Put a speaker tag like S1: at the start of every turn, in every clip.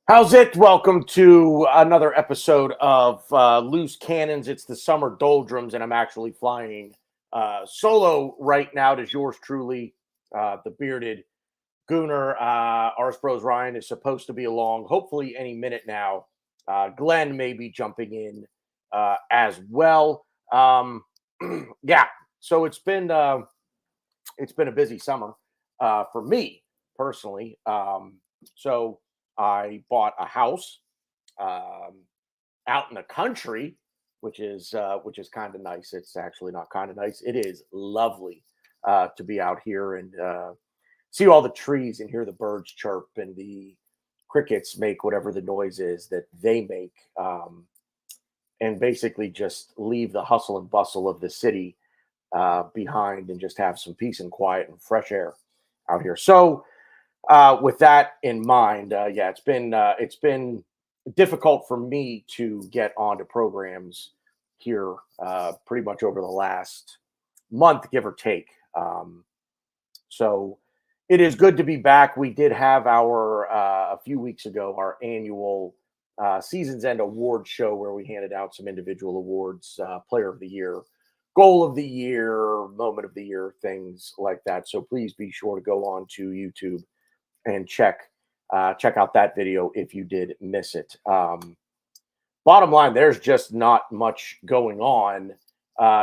S1: How's it? Welcome to another episode of Loose Cannons. It's the summer doldrums, and I'm actually flying solo right now. To yours truly, the bearded gooner. Ours Bros Ryan is supposed to be along, hopefully any minute now. Glenn may be jumping in as well. Yeah, so it's been a busy summer for me personally. So I bought a house um, out in the country, which is kind of nice. It's actually not kind of nice. It is lovely to be out here and see all the trees and hear the birds chirp and the crickets make whatever the noise is that they make, and basically just leave the hustle and bustle of the city behind and just have some peace and quiet and fresh air out here. So, with that in mind, yeah, it's been difficult for me to get onto programs here pretty much over the last month, give or take. So it is good to be back. We did have our a few weeks ago our annual season's end award show where we handed out some individual awards, Player of the Year, Goal of the Year, Moment of the Year, things like that. So please be sure to go on to YouTube and check out that video if you did miss it. Bottom line, there's just not much going on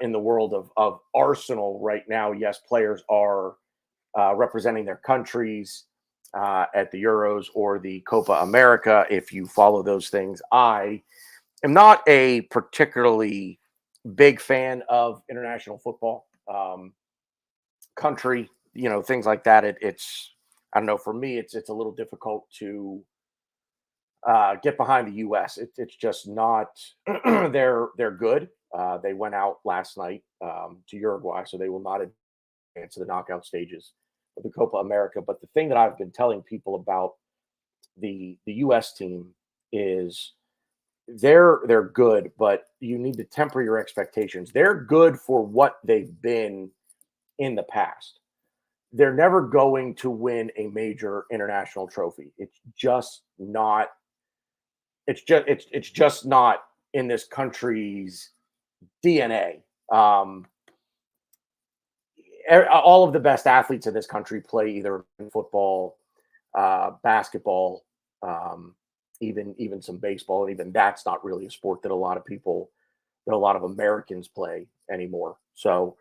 S1: in the world of Arsenal right now. Yes, players are representing their countries at the Euros or the Copa America. If you follow those things, I am not a particularly big fan of international football. Country, things like that. It's I don't know. For me, it's a little difficult to get behind the U.S. It's just not. They're good. They went out last night to Uruguay, so they will not advance to the knockout stages of the Copa America. But the thing that I've been telling people about the U.S. team is they're good, but you need to temper your expectations. They're good for what they've been in the past. They're never going to win a major international trophy. It's just not. It's just not in this country's DNA. All of the best athletes in this country play either in football, basketball, even some baseball, and even that's not really a sport that a lot of Americans play anymore. So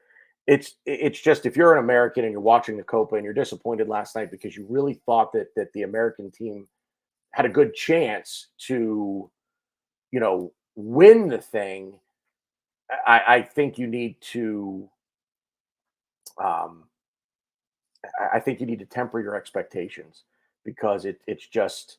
S1: it's just if you're an American and you're watching the Copa and you're disappointed last night because you really thought that the American team had a good chance to, win the thing. I think you need to um, I think you need to temper your expectations because it's just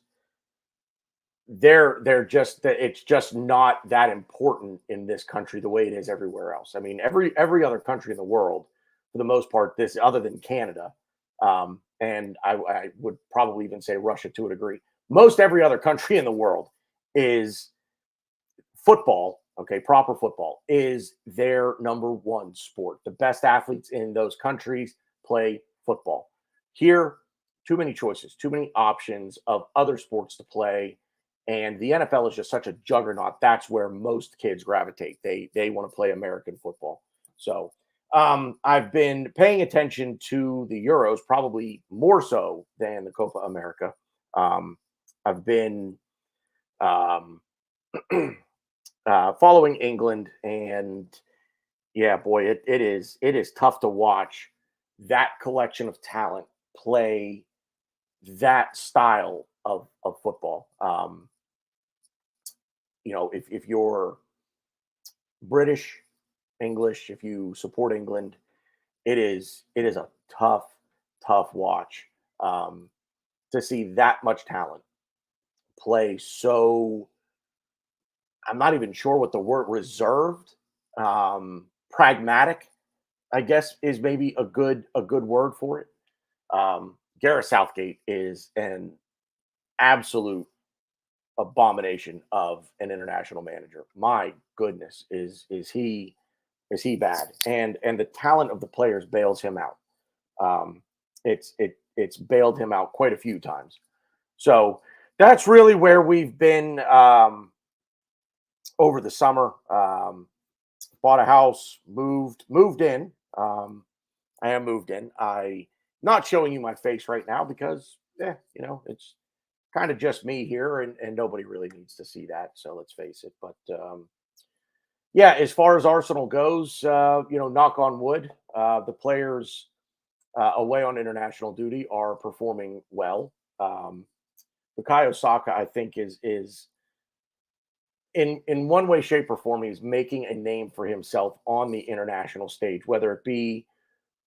S1: they're just that it's just not that important in this country the way it is everywhere else. I mean, every other country in the world, for the most part, this other than Canada, and I would probably even say Russia to a degree. Most every other country in the world is football. Okay, proper football is their number one sport. The best athletes in those countries play football. Here, too many choices, too many options of other sports to play, and the NFL is just such a juggernaut. That's where most kids gravitate. They want to play American football. So I've been paying attention to the Euros probably more so than the Copa America. I've been um, following England, and yeah, boy, it is tough to watch that collection of talent play that style of football. If you're British, English, if you support England, it is a tough watch to see that much talent play so. I'm not even sure what the word reserved, pragmatic, I guess is maybe a good word for it. Gareth Southgate is an absolute abomination of an international manager. My goodness, is he bad? And the talent of the players bails him out. It's bailed him out quite a few times. So That's really where we've been over the summer. Bought a house, moved in. I am moved in. I not showing you my face right now because, it's kind of just me here, and nobody really needs to see that. So let's face it. But yeah, as far as Arsenal goes, knock on wood, the players away on international duty are performing well. Um, Bukayo Saka, I think, is in one way, shape, or form, he's making a name for himself on the international stage, whether it be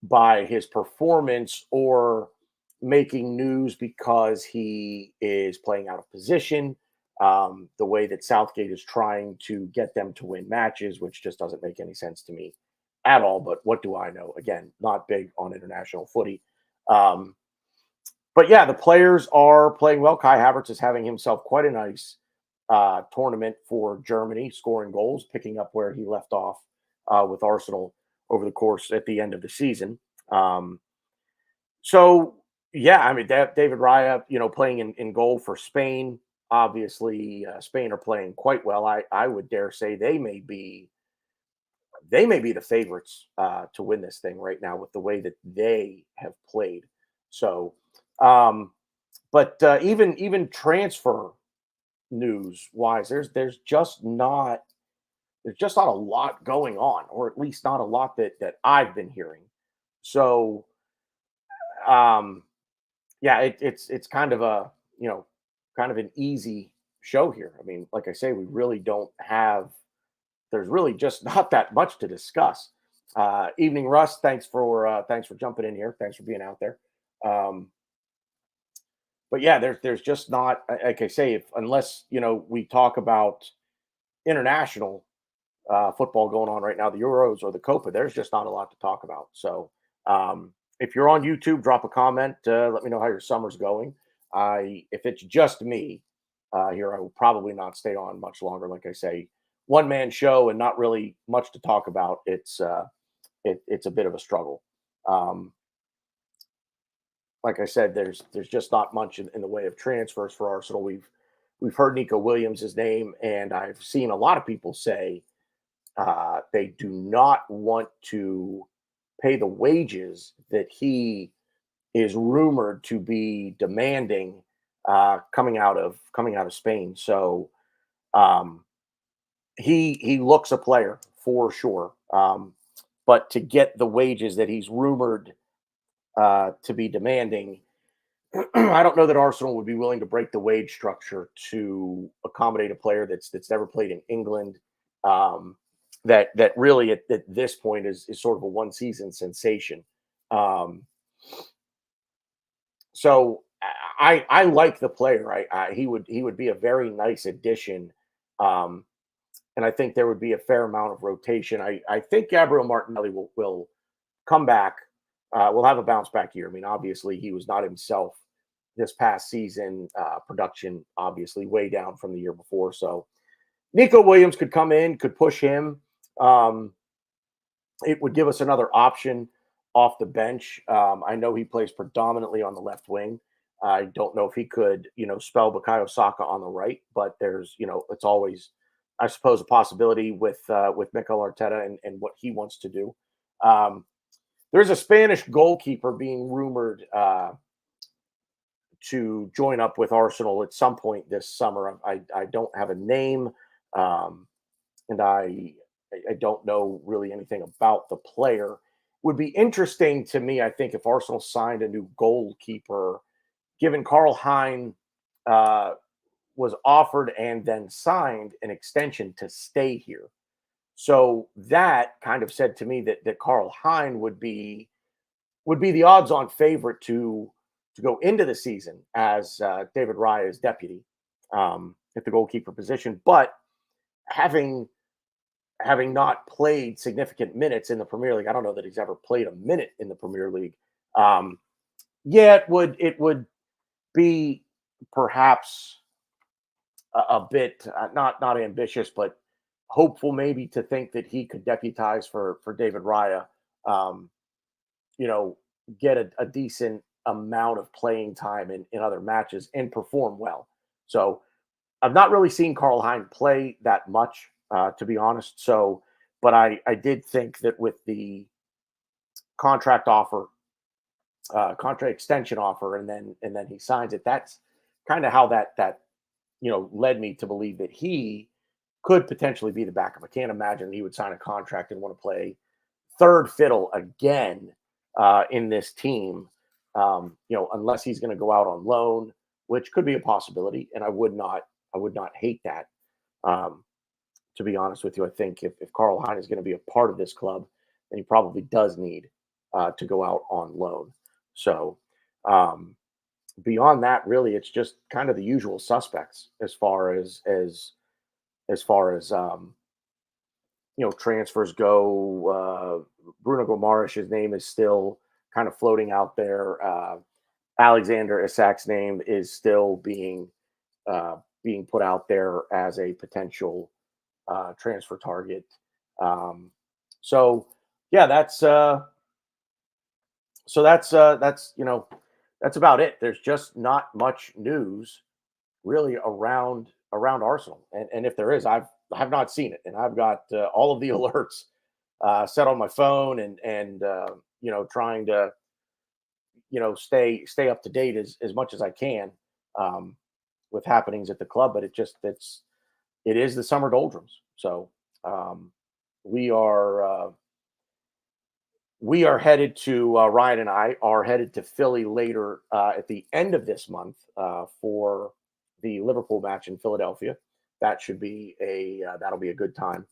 S1: by his performance or making news because he is playing out of position. The way that Southgate is trying to get them to win matches, which just doesn't make any sense to me at all. But what do I know? Again, not big on international footy. Um, but yeah, the players are playing well. Kai Havertz is having himself quite a nice tournament for Germany, scoring goals, picking up where he left off with Arsenal over the course at the end of the season. Um, so yeah, I mean David Raya, playing in goal for Spain. Obviously, Spain are playing quite well. I would dare say they may be the favorites to win this thing right now with the way that they have played. So, um, but even transfer news wise, there's just not a lot going on, or at least not a lot that I've been hearing. So, um, yeah, it's kind of an easy show here. I mean, like I say, we really don't have. There's really just not that much to discuss. Evening, Russ. Thanks for jumping in here. Thanks for being out there. Um, but yeah, there's just not, like I say, if unless we talk about international football going on right now, the Euros or the Copa, there's just not a lot to talk about. So if you're on YouTube, drop a comment. Let me know how your summer's going. If it's just me here, I will probably not stay on much longer. Like I say, one man show and not really much to talk about. It's a bit of a struggle. Um, like I said, there's just not much in the way of transfers for Arsenal. We've heard Nico Williams' name, and I've seen a lot of people say they do not want to pay the wages that he is rumored to be demanding coming out of Spain. So um, he looks a player for sure, but to get the wages that he's rumored to be demanding, I don't know that Arsenal would be willing to break the wage structure to accommodate a player that's never played in England. Um, that really at this point is sort of a one season sensation. Um, so I like the player. He would be a very nice addition, um, and I think there would be a fair amount of rotation. I think Gabriel Martinelli will come back. Will have a bounce back year. I mean, obviously he was not himself this past season. Production obviously way down from the year before. So Nico Williams could come in, could push him. Um, it would give us another option off the bench. I know he plays predominantly on the left wing. I don't know if he could, spell Bukayo Saka on the right, but it's always, I suppose, a possibility with Mikel Arteta and what he wants to do. Um, there's a Spanish goalkeeper being rumored to join up with Arsenal at some point this summer. I don't have a name, um, and I don't know really anything about the player. Would be interesting to me, I think, if Arsenal signed a new goalkeeper, given Carl Hein was offered and then signed an extension to stay here. So that kind of said to me that Carl Hein would be the odds-on favorite to go into the season as David Raya's deputy at the goalkeeper position. But having not played significant minutes in the Premier League, I don't know that he's ever played a minute in the Premier League. Yeah, it would be perhaps a bit not ambitious, but hopeful maybe to think that he could deputize for David Raya. Um, you know, get a decent amount of playing time in other matches and perform well. So I've not really seen Carl Hein play that much, to be honest. So, but I did think that with the contract offer, contract extension offer, and then he signs it. That's kind of how that led me to believe that he could potentially be the backup. I can't imagine he would sign a contract and want to play third fiddle again in this team. Unless he's going to go out on loan, which could be a possibility, and I would not hate that. Um, to be honest with you, I think if Carl Hein is going to be a part of this club, then he probably does need to go out on loan. So um, beyond that, really, it's just kind of the usual suspects as far as transfers go. Bruno Gomes, his name is still kind of floating out there. Alexander Isak's name is still being put out there as a potential transfer target. Um, so yeah, that's about it. There's just not much news really around Arsenal, and if there is, I've not seen it, and I've got all of the alerts set on my phone, and trying to stay up to date as much as I can um, with happenings at the club. But it is the summer doldrums. So um, we are headed to Ryan and I are headed to Philly later at the end of this month for the Liverpool match in Philadelphia. That should be that'll be a good time.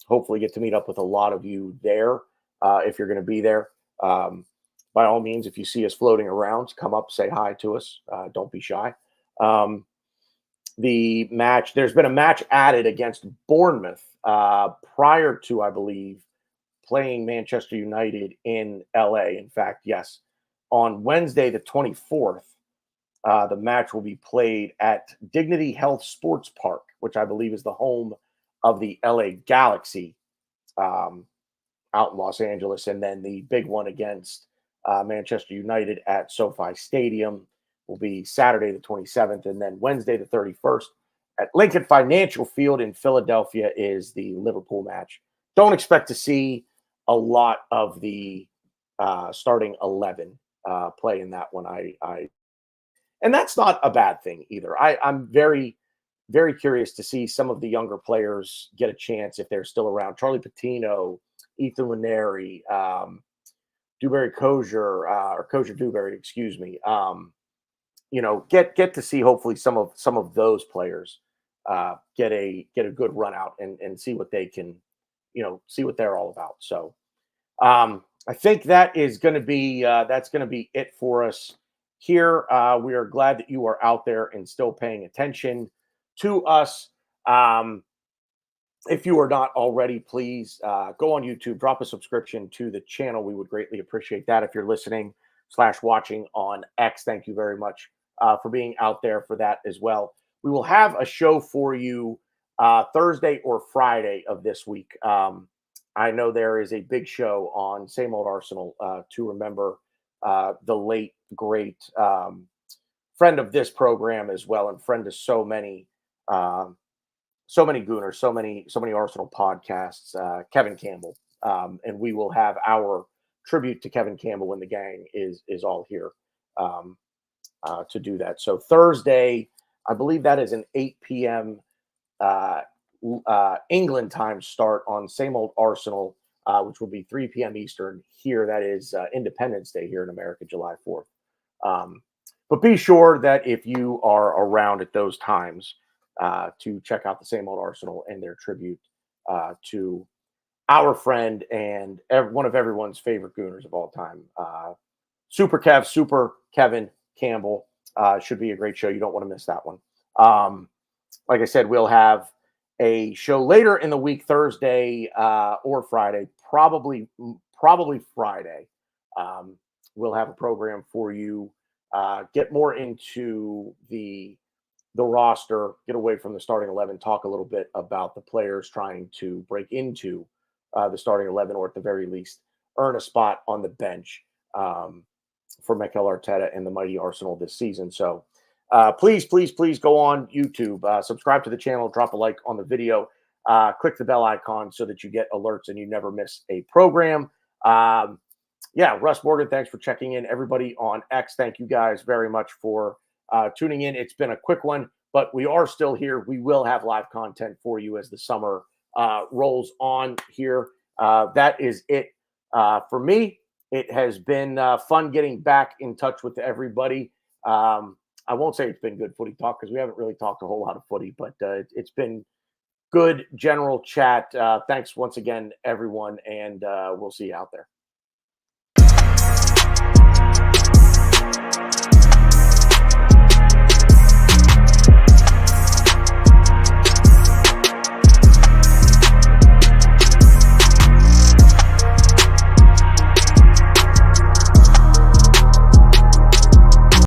S1: Hopefully, get to meet up with a lot of you there if you're going to be there. Um, by all means, if you see us floating around, come up, say hi to us. Don't be shy. Um, the match, there's been a match added against Bournemouth prior to, I believe, playing Manchester United in LA. In fact, yes, on Wednesday, the 24th, the match will be played at Dignity Health Sports Park, which I believe is the home of the LA Galaxy um, out in Los Angeles. And then the big one against Manchester United at SoFi Stadium will be Saturday, the 27th. And then Wednesday, the 31st at Lincoln Financial Field in Philadelphia is the Liverpool match. Don't expect to see a lot of the starting 11 play in that one. And that's not a bad thing either. I'm very, very curious to see some of the younger players get a chance if they're still around. Charlie Patino, Ethan Laneri, Dewberry Kozier, or Kozier Dewberry, excuse me. Get to see hopefully some of those players get a good run out and see what they can, see what they're all about. So I think that's going to be it for us here. We are glad that you are out there and still paying attention to us. If you are not already, please go on YouTube, drop a subscription to the channel. We would greatly appreciate that. If you're listening/watching on X, thank you very much for being out there for that as well. We will have a show for you Thursday or Friday of this week. I know there is a big show on Same Old Arsenal to remember the late, great friend of this program as well, and friend of so many Gooners, so many Arsenal podcasts, Kevin Campbell. And we will have our tribute to Kevin Campbell when the gang is all here um, to do that. So Thursday, I believe that is an 8 p.m. Uh, England time start on Same Old Arsenal, which will be 3 p.m. Eastern here. That is Independence Day here in America, July 4th. But be sure that if you are around at those times to check out the Same Old Arsenal and their tribute to our friend and one of everyone's favorite Gooners of all time, Super Kevin Campbell. Should be a great show. You don't want to miss that one. Like I said, we'll have a show later in the week, Thursday or Friday, probably Friday. We'll have a program for you. Get more into the roster, get away from the starting 11, talk a little bit about the players trying to break into the starting 11, or at the very least, earn a spot on the bench for Mikel Arteta and the mighty Arsenal this season. So please, please, please go on YouTube, subscribe to the channel, drop a like on the video, click the bell icon so that you get alerts and you never miss a program. Yeah, Russ Morgan, thanks for checking in. Everybody on X, thank you guys very much for tuning in. It's been a quick one, but we are still here. We will have live content for you as the summer rolls on here. That is it for me. It has been fun getting back in touch with everybody. I won't say it's been good footy talk because we haven't really talked a whole lot of footy, but it's been good general chat. Thanks once again, everyone, and we'll see you out there.